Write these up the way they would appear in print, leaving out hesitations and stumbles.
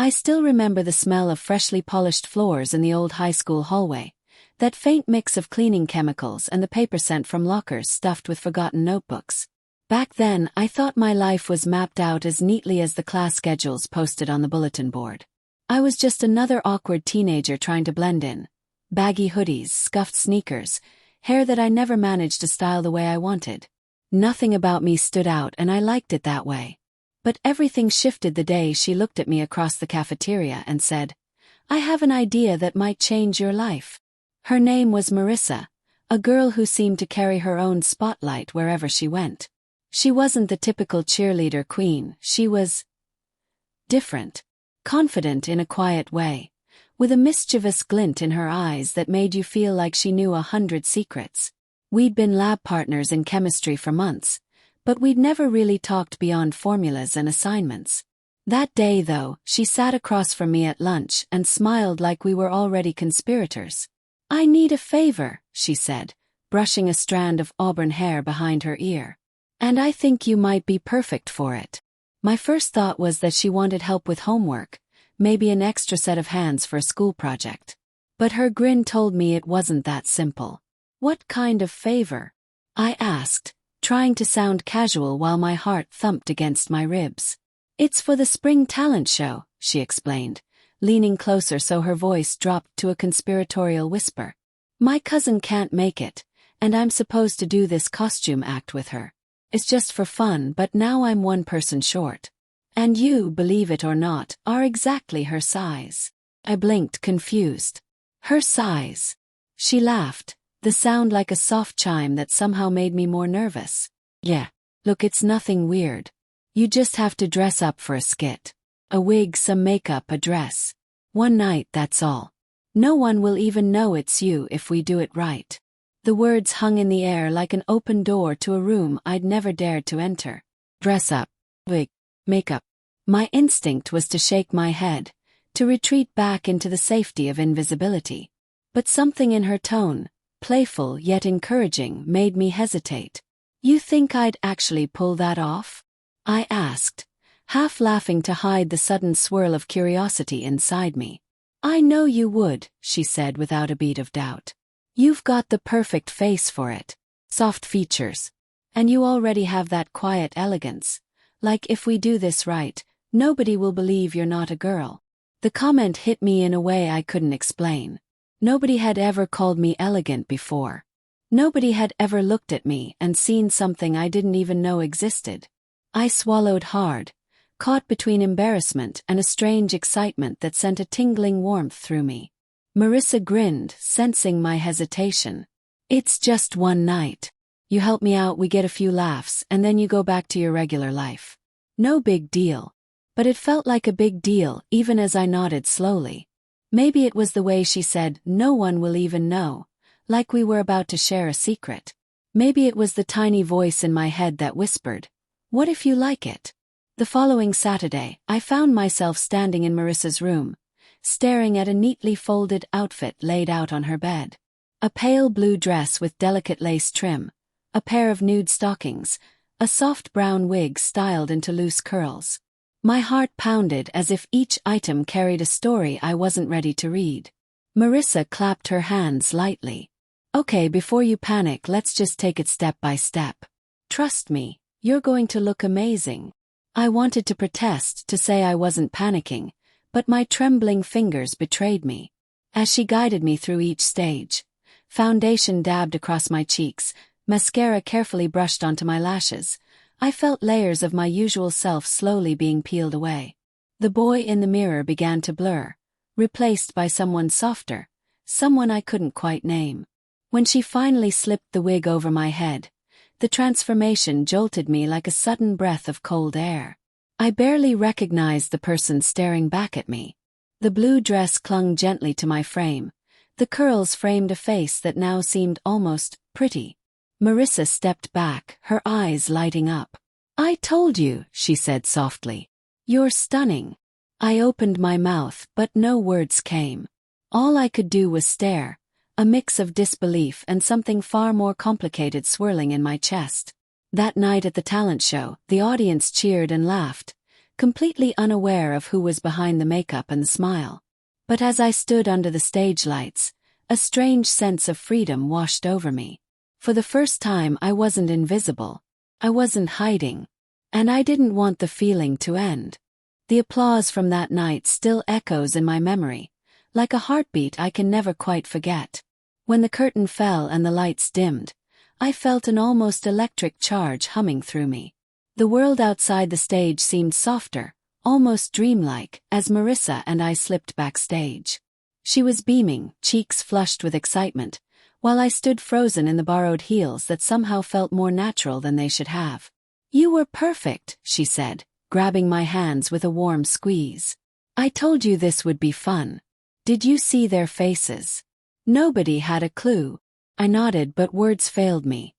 I still remember the smell of freshly polished floors in the old high school hallway, that faint mix of cleaning chemicals and the paper scent from lockers stuffed with forgotten notebooks. Back then, I thought my life was mapped out as neatly as the class schedules posted on the bulletin board. I was just another awkward teenager trying to blend in. Baggy hoodies, scuffed sneakers, hair that I never managed to style the way I wanted. Nothing about me stood out, and I liked it that way. But everything shifted the day she looked at me across the cafeteria and said, "I have an idea that might change your life." Her name was Marissa, a girl who seemed to carry her own spotlight wherever she went. She wasn't the typical cheerleader queen, she was different, confident in a quiet way, with a mischievous glint in her eyes that made you feel like she knew 100 secrets. We'd been lab partners in chemistry for months, but we'd never really talked beyond formulas and assignments. That day, though, she sat across from me at lunch and smiled like we were already conspirators. "I need a favor," she said, brushing a strand of auburn hair behind her ear. "And I think you might be perfect for it." My first thought was that she wanted help with homework, maybe an extra set of hands for a school project. But her grin told me it wasn't that simple. "What kind of favor?" I asked, trying to sound casual while my heart thumped against my ribs. "It's for the spring talent show," she explained, leaning closer so her voice dropped to a conspiratorial whisper. "My cousin can't make it, and I'm supposed to do this costume act with her. It's just for fun, but now I'm one person short. And you, believe it or not, are exactly her size." I blinked, confused. "Her size?" She laughed, the sound like a soft chime that somehow made me more nervous. "Yeah. Look, it's nothing weird. You just have to dress up for a skit. A wig, some makeup, a dress. One night, that's all. No one will even know it's you if we do it right." The words hung in the air like an open door to a room I'd never dared to enter. Dress up. Wig. Makeup. My instinct was to shake my head, to retreat back into the safety of invisibility. But something in her tone, playful yet encouraging, made me hesitate. "You think I'd actually pull that off?" I asked, half laughing to hide the sudden swirl of curiosity inside me. "I know you would," she said without a beat of doubt. "You've got the perfect face for it. Soft features. And you already have that quiet elegance. Like, if we do this right, nobody will believe you're not a girl." The comment hit me in a way I couldn't explain. Nobody had ever called me elegant before. Nobody had ever looked at me and seen something I didn't even know existed. I swallowed hard, caught between embarrassment and a strange excitement that sent a tingling warmth through me. Marissa grinned, sensing my hesitation. "It's just one night. You help me out, we get a few laughs, and then you go back to your regular life. No big deal." But it felt like a big deal even as I nodded slowly. Maybe it was the way she said, "No one will even know," like we were about to share a secret. Maybe it was the tiny voice in my head that whispered, "What if you like it?" The following Saturday, I found myself standing in Marissa's room, staring at a neatly folded outfit laid out on her bed. A pale blue dress with delicate lace trim, a pair of nude stockings, a soft brown wig styled into loose curls. My heart pounded as if each item carried a story I wasn't ready to read. Marissa clapped her hands lightly. "Okay, before you panic, let's just take it step by step. Trust me, you're going to look amazing." I wanted to protest, to say I wasn't panicking, but my trembling fingers betrayed me. As she guided me through each stage, foundation dabbed across my cheeks, mascara carefully brushed onto my lashes, I felt layers of my usual self slowly being peeled away. The boy in the mirror began to blur, replaced by someone softer, someone I couldn't quite name. When she finally slipped the wig over my head, the transformation jolted me like a sudden breath of cold air. I barely recognized the person staring back at me. The blue dress clung gently to my frame. The curls framed a face that now seemed almost pretty. Marissa stepped back, her eyes lighting up. "I told you," she said softly. "You're stunning." I opened my mouth, but no words came. All I could do was stare, a mix of disbelief and something far more complicated swirling in my chest. That night at the talent show, the audience cheered and laughed, completely unaware of who was behind the makeup and the smile. But as I stood under the stage lights, a strange sense of freedom washed over me. For the first time, I wasn't invisible. I wasn't hiding. And I didn't want the feeling to end. The applause from that night still echoes in my memory, like a heartbeat I can never quite forget. When the curtain fell and the lights dimmed, I felt an almost electric charge humming through me. The world outside the stage seemed softer, almost dreamlike, as Marissa and I slipped backstage. She was beaming, cheeks flushed with excitement, while I stood frozen in the borrowed heels that somehow felt more natural than they should have. "You were perfect," she said, grabbing my hands with a warm squeeze. "I told you this would be fun." Did you see their faces? Nobody had a clue. I nodded, but words failed me.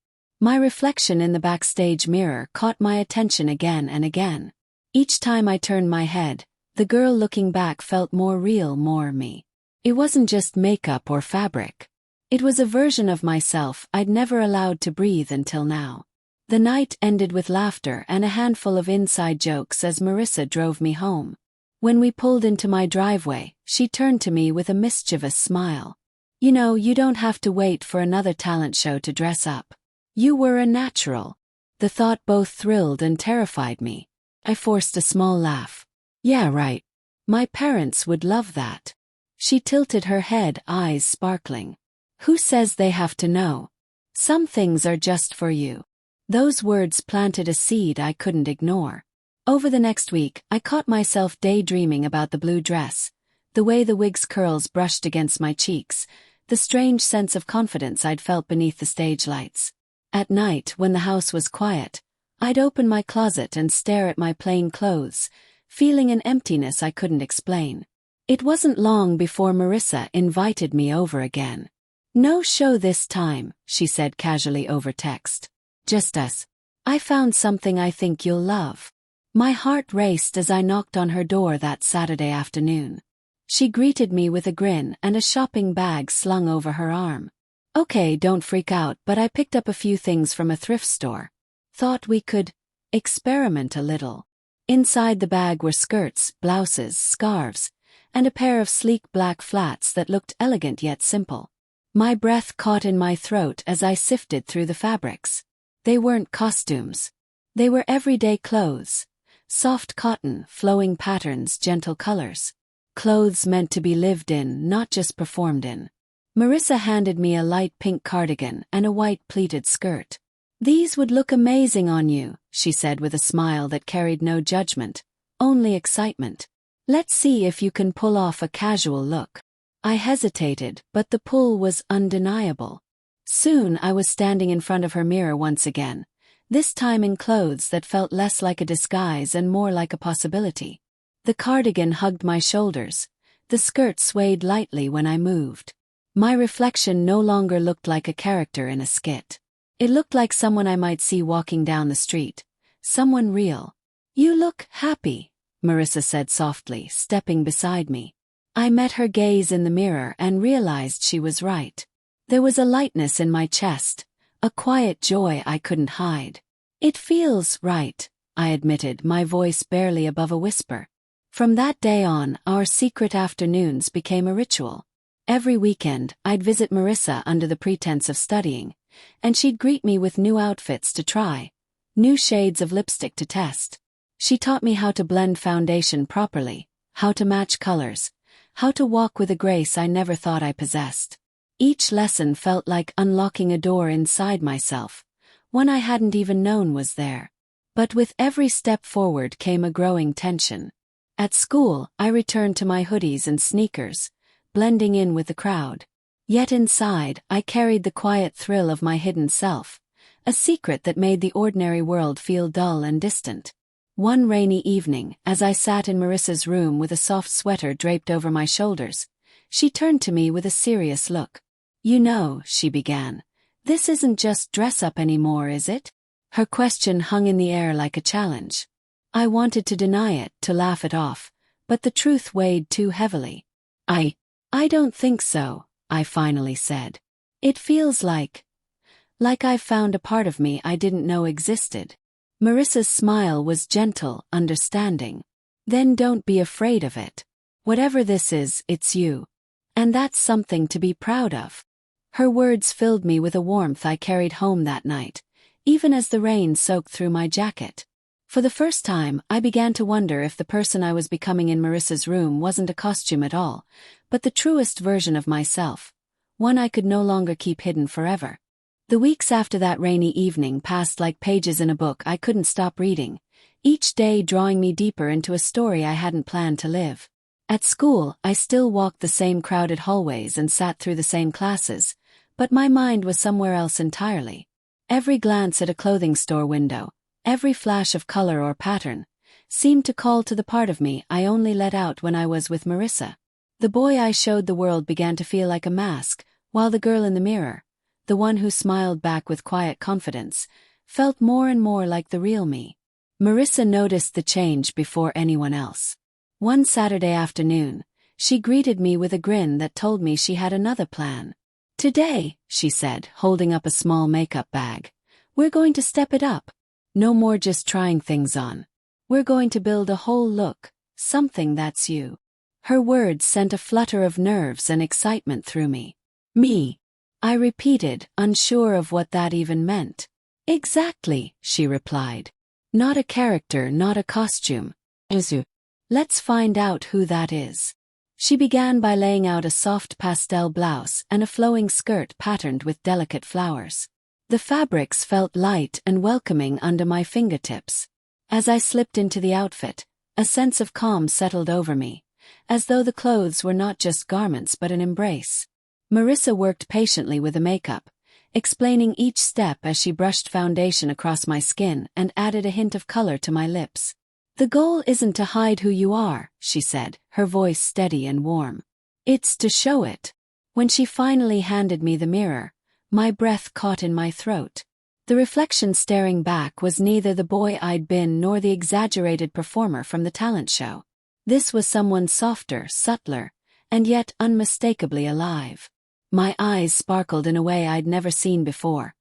My reflection in the backstage mirror caught my attention again and again. Each time I turned my head, the girl looking back felt more real, more me. It wasn't just makeup or fabric. It was a version of myself I'd never allowed to breathe until now. The night ended with laughter and a handful of inside jokes as Marissa drove me home. When we pulled into my driveway, she turned to me with a mischievous smile. "You know, you don't have to wait for another talent show to dress up. You were a natural." The thought both thrilled and terrified me. I forced a small laugh. "Yeah, right. My parents would love that." She tilted her head, eyes sparkling. "Who says they have to know? Some things are just for you." Those words planted a seed I couldn't ignore. Over the next week, I caught myself daydreaming about the blue dress, the way the wig's curls brushed against my cheeks, the strange sense of confidence I'd felt beneath the stage lights. At night, when the house was quiet, I'd open my closet and stare at my plain clothes, feeling an emptiness I couldn't explain. It wasn't long before Marissa invited me over again. "No show this time," she said casually over text. "Just us. I found something I think you'll love." My heart raced as I knocked on her door that Saturday afternoon. She greeted me with a grin and a shopping bag slung over her arm. "Okay, don't freak out, but I picked up a few things from a thrift store. Thought we could experiment a little." Inside the bag were skirts, blouses, scarves, and a pair of sleek black flats that looked elegant yet simple. My breath caught in my throat as I sifted through the fabrics. They weren't costumes. They were everyday clothes. Soft cotton, flowing patterns, gentle colors. Clothes meant to be lived in, not just performed in. Marissa handed me a light pink cardigan and a white pleated skirt. "These would look amazing on you," she said with a smile that carried no judgment, only excitement. "Let's see if you can pull off a casual look." I hesitated, but the pull was undeniable. Soon I was standing in front of her mirror once again, this time in clothes that felt less like a disguise and more like a possibility. The cardigan hugged my shoulders. The skirt swayed lightly when I moved. My reflection no longer looked like a character in a skit. It looked like someone I might see walking down the street. Someone real. "You look happy," Marissa said softly, stepping beside me. I met her gaze in the mirror and realized she was right. There was a lightness in my chest, a quiet joy I couldn't hide. "It feels right," I admitted, my voice barely above a whisper. From that day on, our secret afternoons became a ritual. Every weekend, I'd visit Marissa under the pretense of studying, and she'd greet me with new outfits to try, new shades of lipstick to test. She taught me how to blend foundation properly, how to match colors, how to walk with a grace I never thought I possessed. Each lesson felt like unlocking a door inside myself, one I hadn't even known was there. But with every step forward came a growing tension. At school, I returned to my hoodies and sneakers, blending in with the crowd. Yet inside, I carried the quiet thrill of my hidden self, a secret that made the ordinary world feel dull and distant. One rainy evening, as I sat in Marissa's room with a soft sweater draped over my shoulders, she turned to me with a serious look. "You know," she began, "this isn't just dress-up anymore, is it?" Her question hung in the air like a challenge. I wanted to deny it, to laugh it off, but the truth weighed too heavily. I don't think so," I finally said. "It feels like I've found a part of me I didn't know existed." Marissa's smile was gentle, understanding. Then don't be afraid of it. Whatever this is, it's you. And that's something to be proud of. Her words filled me with a warmth I carried home that night, even as the rain soaked through my jacket. For the first time, I began to wonder if the person I was becoming in Marissa's room wasn't a costume at all, but the truest version of myself, one I could no longer keep hidden forever. The weeks after that rainy evening passed like pages in a book I couldn't stop reading, each day drawing me deeper into a story I hadn't planned to live. At school, I still walked the same crowded hallways and sat through the same classes, but my mind was somewhere else entirely. Every glance at a clothing store window, every flash of color or pattern, seemed to call to the part of me I only let out when I was with Marissa. The boy I showed the world began to feel like a mask, while the girl in the mirror, the one who smiled back with quiet confidence, felt more and more like the real me. Marissa noticed the change before anyone else. One Saturday afternoon, she greeted me with a grin that told me she had another plan. "Today," she said, holding up a small makeup bag, "we're going to step it up. No more just trying things on. We're going to build a whole look, something that's you." Her words sent a flutter of nerves and excitement through me. "Me?" I repeated, unsure of what that even meant. "Exactly," she replied. "Not a character, not a costume. Izu. Let's find out who that is." She began by laying out a soft pastel blouse and a flowing skirt patterned with delicate flowers. The fabrics felt light and welcoming under my fingertips. As I slipped into the outfit, a sense of calm settled over me, as though the clothes were not just garments but an embrace. Marissa worked patiently with the makeup, explaining each step as she brushed foundation across my skin and added a hint of color to my lips. "The goal isn't to hide who you are," she said, her voice steady and warm. "It's to show it." When she finally handed me the mirror, my breath caught in my throat. The reflection staring back was neither the boy I'd been nor the exaggerated performer from the talent show. This was someone softer, subtler, and yet unmistakably alive. My eyes sparkled in a way I'd never seen before,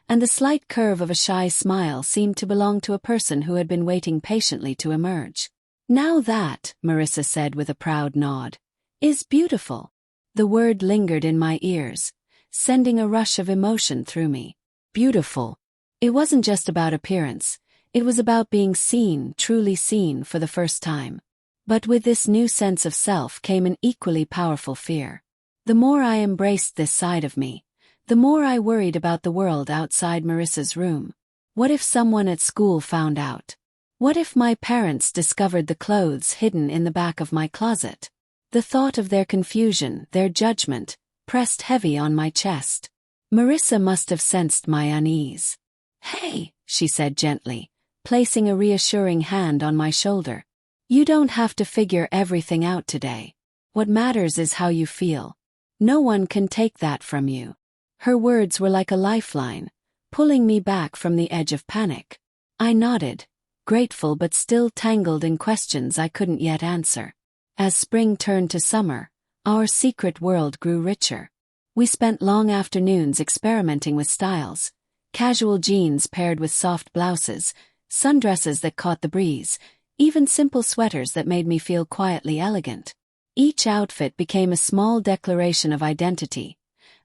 and the slight curve of a shy smile seemed to belong to a person who had been waiting patiently to emerge. "Now that," Marissa said with a proud nod, "is beautiful." The word lingered in my ears, sending a rush of emotion through me. Beautiful. It wasn't just about appearance, it was about being seen, truly seen for the first time. But with this new sense of self came an equally powerful fear. The more I embraced this side of me, the more I worried about the world outside Marissa's room. What if someone at school found out? What if my parents discovered the clothes hidden in the back of my closet? The thought of their confusion, their judgment, pressed heavy on my chest. Marissa must have sensed my unease. "Hey," she said gently, placing a reassuring hand on my shoulder. "You don't have to figure everything out today. What matters is how you feel. No one can take that from you." Her words were like a lifeline, pulling me back from the edge of panic. I nodded, grateful but still tangled in questions I couldn't yet answer. As spring turned to summer, our secret world grew richer. We spent long afternoons experimenting with styles, casual jeans paired with soft blouses, sundresses that caught the breeze, even simple sweaters that made me feel quietly elegant. Each outfit became a small declaration of identity,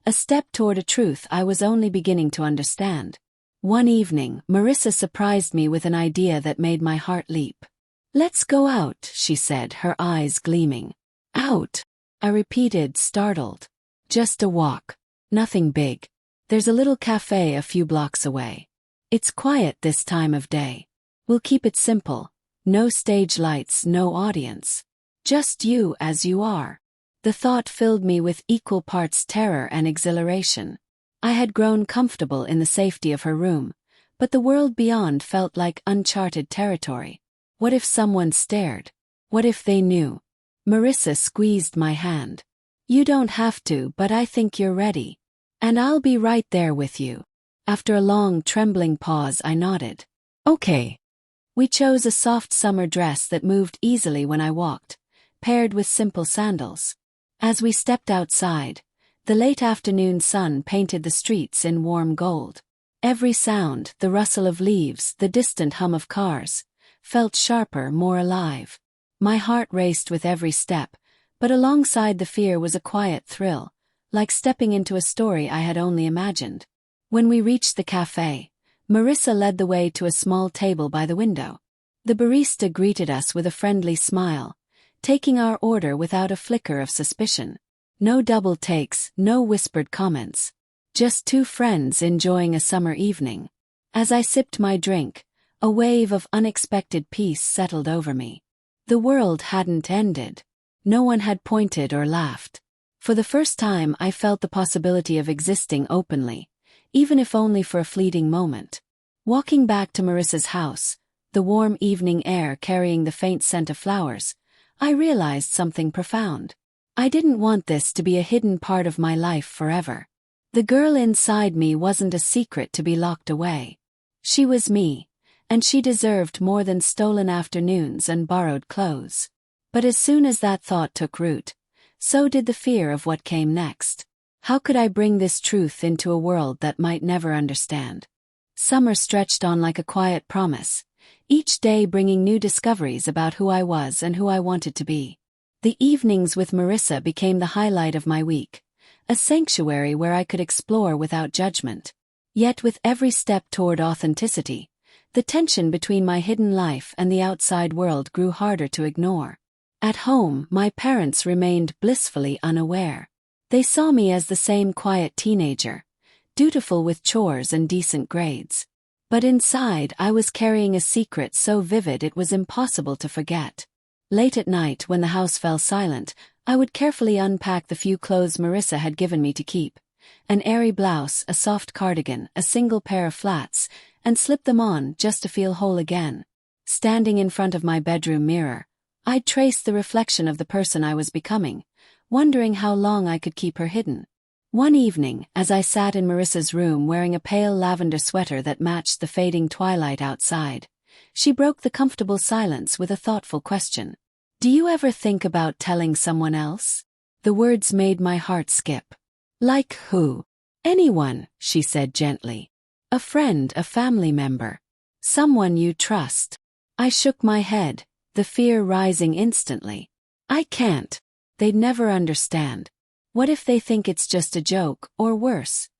a step toward a truth I was only beginning to understand. One evening, Marissa surprised me with an idea that made my heart leap. "Let's go out," she said, her eyes gleaming. "Out," I repeated, startled. "Just a walk. Nothing big. There's a little cafe a few blocks away. It's quiet this time of day. We'll keep it simple. No stage lights, no audience. Just you as you are." The thought filled me with equal parts terror and exhilaration. I had grown comfortable in the safety of her room, but the world beyond felt like uncharted territory. What if someone stared? What if they knew? Marissa squeezed my hand. "You don't have to, but I think you're ready. And I'll be right there with you." After a long, trembling pause, I nodded. "Okay." We chose a soft summer dress that moved easily when I walked, paired with simple sandals. As we stepped outside, the late afternoon sun painted the streets in warm gold. Every sound, the rustle of leaves, the distant hum of cars, felt sharper, more alive. My heart raced with every step, but alongside the fear was a quiet thrill, like stepping into a story I had only imagined. When we reached the cafe, Marissa led the way to a small table by the window. The barista greeted us with a friendly smile, taking our order without a flicker of suspicion. No double takes, no whispered comments. Just two friends enjoying a summer evening. As I sipped my drink, a wave of unexpected peace settled over me. The world hadn't ended. No one had pointed or laughed. For the first time I felt the possibility of existing openly, even if only for a fleeting moment. Walking back to Marissa's house, the warm evening air carrying the faint scent of flowers, I realized something profound. I didn't want this to be a hidden part of my life forever. The girl inside me wasn't a secret to be locked away. She was me, and she deserved more than stolen afternoons and borrowed clothes. But as soon as that thought took root, so did the fear of what came next. How could I bring this truth into a world that might never understand? Summer stretched on like a quiet promise, each day bringing new discoveries about who I was and who I wanted to be. The evenings with Marissa became the highlight of my week, a sanctuary where I could explore without judgment. Yet with every step toward authenticity, the tension between my hidden life and the outside world grew harder to ignore. At home, my parents remained blissfully unaware. They saw me as the same quiet teenager, dutiful with chores and decent grades. But inside I was carrying a secret so vivid it was impossible to forget. Late at night when the house fell silent, I would carefully unpack the few clothes Marissa had given me to keep. An airy blouse, a soft cardigan, a single pair of flats, and slip them on just to feel whole again. Standing in front of my bedroom mirror, I'd trace the reflection of the person I was becoming, wondering how long I could keep her hidden. One evening, as I sat in Marissa's room wearing a pale lavender sweater that matched the fading twilight outside, she broke the comfortable silence with a thoughtful question. "Do you ever think about telling someone else?" The words made my heart skip. "Like who?" "Anyone," she said gently. "A friend, a family member. Someone you trust." I shook my head, the fear rising instantly. "I can't. They'd never understand. What if they think it's just a joke, or worse?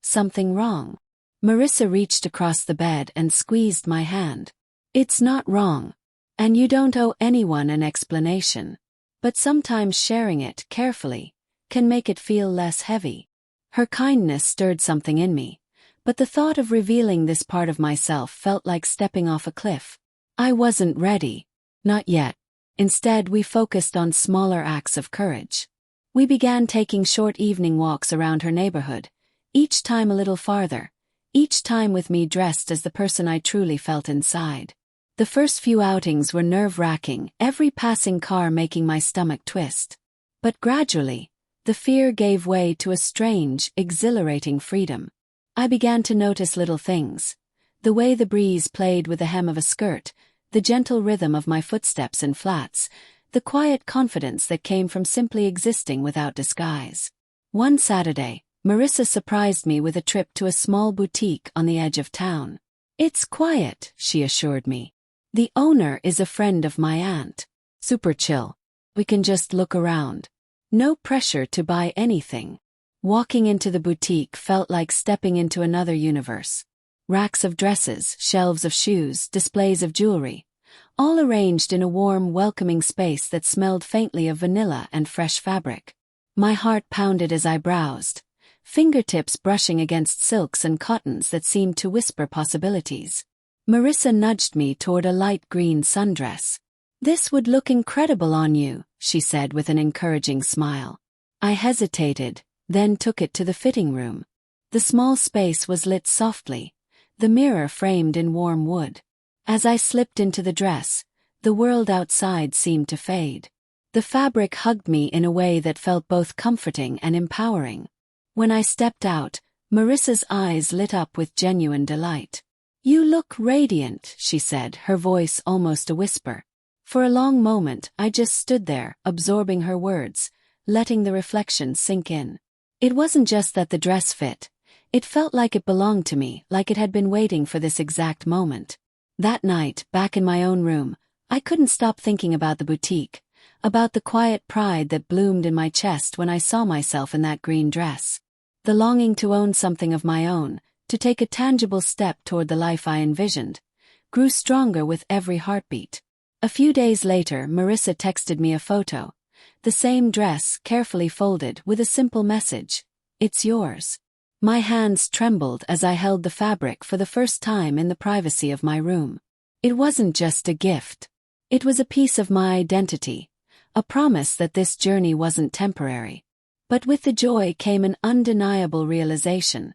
Something wrong?" Marissa reached across the bed and squeezed my hand. "It's not wrong. And you don't owe anyone an explanation. But sometimes sharing it, carefully, can make it feel less heavy." Her kindness stirred something in me, but the thought of revealing this part of myself felt like stepping off a cliff. I wasn't ready. Not yet. Instead, we focused on smaller acts of courage. We began taking short evening walks around her neighborhood, each time a little farther, each time with me dressed as the person I truly felt inside. The first few outings were nerve-wracking, every passing car making my stomach twist. But gradually, the fear gave way to a strange, exhilarating freedom. I began to notice little things. The way the breeze played with the hem of a skirt, the gentle rhythm of my footsteps in flats, the quiet confidence that came from simply existing without disguise. One Saturday, Marissa surprised me with a trip to a small boutique on the edge of town. "It's quiet," she assured me. "The owner is a friend of my aunt. Super chill. We can just look around. No pressure to buy anything." Walking into the boutique felt like stepping into another universe. Racks of dresses, shelves of shoes, displays of jewelry, all arranged in a warm, welcoming space that smelled faintly of vanilla and fresh fabric. My heart pounded as I browsed, fingertips brushing against silks and cottons that seemed to whisper possibilities. Marissa nudged me toward a light green sundress. "This would look incredible on you," she said with an encouraging smile. I hesitated, then took it to the fitting room. The small space was lit softly, the mirror framed in warm wood. As I slipped into the dress, the world outside seemed to fade. The fabric hugged me in a way that felt both comforting and empowering. When I stepped out, Marissa's eyes lit up with genuine delight. "You look radiant," she said, her voice almost a whisper. For a long moment, I just stood there, absorbing her words, letting the reflection sink in. It wasn't just that the dress fit. It felt like it belonged to me, like it had been waiting for this exact moment. That night, back in my own room, I couldn't stop thinking about the boutique, about the quiet pride that bloomed in my chest when I saw myself in that green dress. The longing to own something of my own, to take a tangible step toward the life I envisioned, grew stronger with every heartbeat. A few days later, Marissa texted me a photo. The same dress, carefully folded, with a simple message: "It's yours." My hands trembled as I held the fabric for the first time in the privacy of my room. It wasn't just a gift. It was a piece of my identity, a promise that this journey wasn't temporary. But with the joy came an undeniable realization.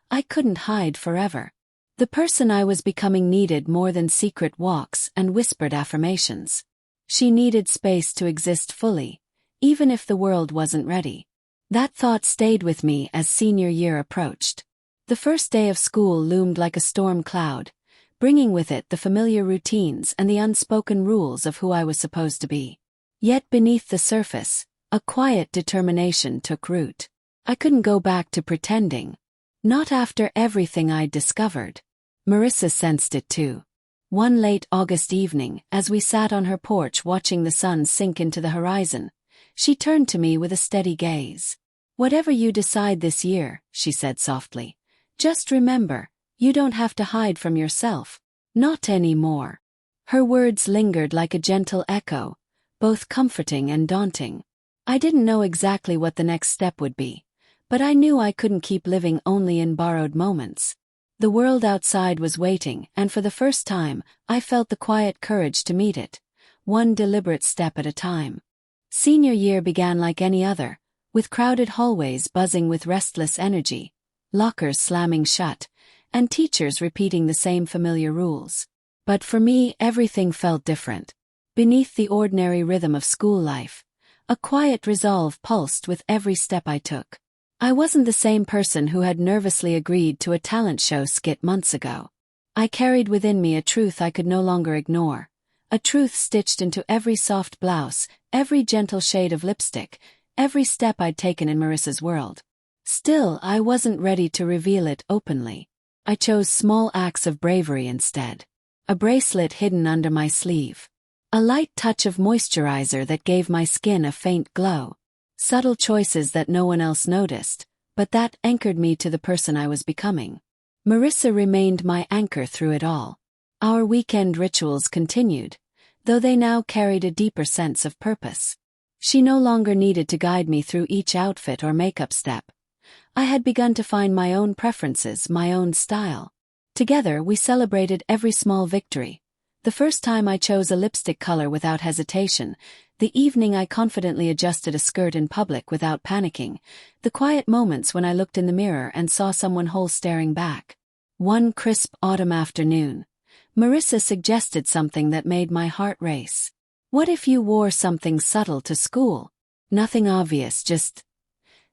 I couldn't hide forever. The person I was becoming needed more than secret walks and whispered affirmations. She needed space to exist fully, even if the world wasn't ready. That thought stayed with me as senior year approached. The first day of school loomed like a storm cloud, bringing with it the familiar routines and the unspoken rules of who I was supposed to be. Yet beneath the surface, a quiet determination took root. I couldn't go back to pretending. Not after everything I'd discovered. Marissa sensed it too. One late August evening, as we sat on her porch watching the sun sink into the horizon, she turned to me with a steady gaze. "Whatever you decide this year," she said softly, "just remember, you don't have to hide from yourself. Not anymore." Her words lingered like a gentle echo, both comforting and daunting. I didn't know exactly what the next step would be, but I knew I couldn't keep living only in borrowed moments. The world outside was waiting, and for the first time, I felt the quiet courage to meet it, one deliberate step at a time. Senior year began like any other, with crowded hallways buzzing with restless energy, lockers slamming shut, and teachers repeating the same familiar rules. But for me, everything felt different. Beneath the ordinary rhythm of school life, a quiet resolve pulsed with every step I took. I wasn't the same person who had nervously agreed to a talent show skit months ago. I carried within me a truth I could no longer ignore, a truth stitched into every soft blouse, every gentle shade of lipstick, every step I'd taken in Marissa's world. Still, I wasn't ready to reveal it openly. I chose small acts of bravery instead. A bracelet hidden under my sleeve. A light touch of moisturizer that gave my skin a faint glow. Subtle choices that no one else noticed, but that anchored me to the person I was becoming. Marissa remained my anchor through it all. Our weekend rituals continued, though they now carried a deeper sense of purpose. She no longer needed to guide me through each outfit or makeup step. I had begun to find my own preferences, my own style. Together, we celebrated every small victory. The first time I chose a lipstick color without hesitation, the evening I confidently adjusted a skirt in public without panicking, the quiet moments when I looked in the mirror and saw someone whole staring back. One crisp autumn afternoon, Marissa suggested something that made my heart race. "What if you wore something subtle to school? Nothing obvious, just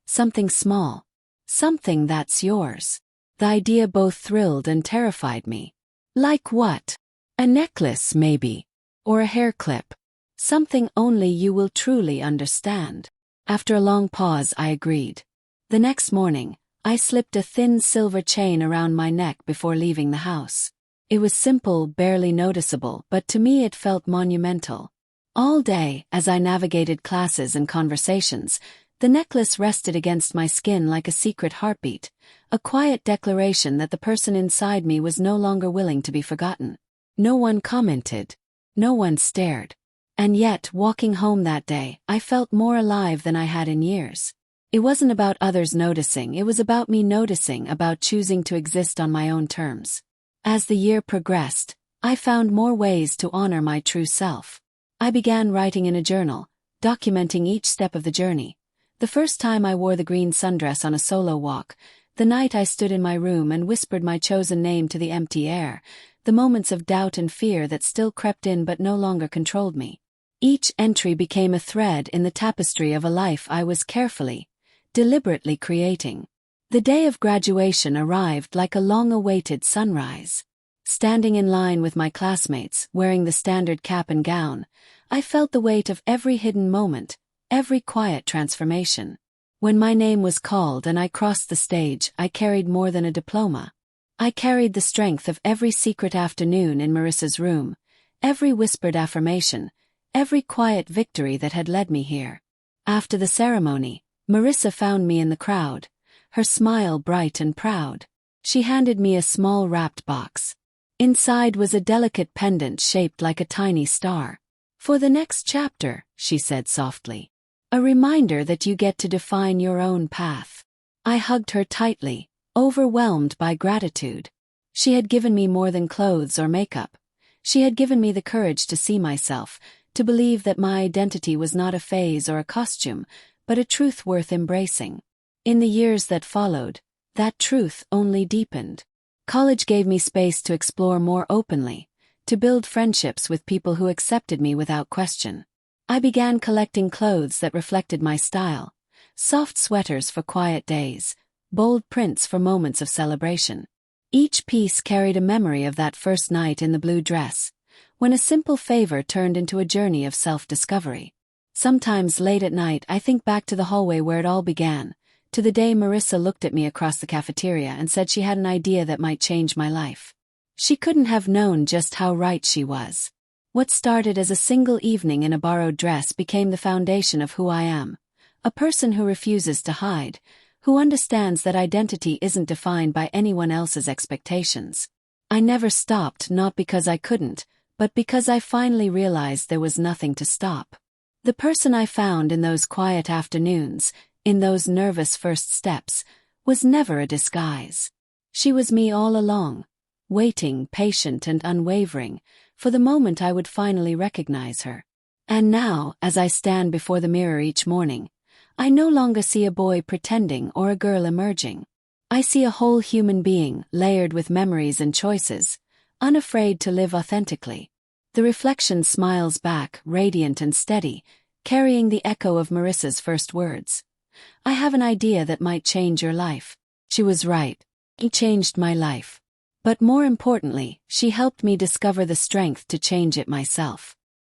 something small. Something that's yours." The idea both thrilled and terrified me. Like what? A necklace, maybe? Or a hair clip? Something only you will truly understand. After a long pause, I agreed. The next morning, I slipped a thin silver chain around my neck before leaving the house. It was simple, barely noticeable, but to me it felt monumental. All day, as I navigated classes and conversations, the necklace rested against my skin like a secret heartbeat, a quiet declaration that the person inside me was no longer willing to be forgotten. No one commented. No one stared. And yet, walking home that day, I felt more alive than I had in years. It wasn't about others noticing, it was about me noticing, about choosing to exist on my own terms. As the year progressed, I found more ways to honor my true self. I began writing in a journal, documenting each step of the journey. The first time I wore the green sundress on a solo walk, the night I stood in my room and whispered my chosen name to the empty air, the moments of doubt and fear that still crept in but no longer controlled me. Each entry became a thread in the tapestry of a life I was carefully, deliberately creating. The day of graduation arrived like a long-awaited sunrise. Standing in line with my classmates, wearing the standard cap and gown, I felt the weight of every hidden moment, every quiet transformation. When my name was called and I crossed the stage, I carried more than a diploma. I carried the strength of every secret afternoon in Marissa's room, every whispered affirmation, every quiet victory that had led me here. After the ceremony, Marissa found me in the crowd, her smile bright and proud. She handed me a small wrapped box. Inside was a delicate pendant shaped like a tiny star. "For the next chapter," she said softly. "A reminder that you get to define your own path." I hugged her tightly, overwhelmed by gratitude. She had given me more than clothes or makeup. She had given me the courage to see myself, to believe that my identity was not a phase or a costume, but a truth worth embracing. In the years that followed, that truth only deepened. College gave me space to explore more openly, to build friendships with people who accepted me without question. I began collecting clothes that reflected my style, soft sweaters for quiet days, bold prints for moments of celebration. Each piece carried a memory of that first night in the blue dress, when a simple favor turned into a journey of self-discovery. Sometimes late at night I think back to the hallway where it all began, to the day Marissa looked at me across the cafeteria and said she had an idea that might change my life. She couldn't have known just how right she was. What started as a single evening in a borrowed dress became the foundation of who I am, a person who refuses to hide, who understands that identity isn't defined by anyone else's expectations. I never stopped, not because I couldn't, but because I finally realized there was nothing to stop. The person I found in those quiet afternoons, in those nervous first steps, was never a disguise. She was me all along, waiting, patient and unwavering, for the moment I would finally recognize her. And now, as I stand before the mirror each morning, I no longer see a boy pretending or a girl emerging. I see a whole human being, layered with memories and choices, unafraid to live authentically. The reflection smiles back, radiant and steady, carrying the echo of Marissa's first words. "I have an idea that might change your life." She was right. It changed my life. But more importantly, she helped me discover the strength to change it myself.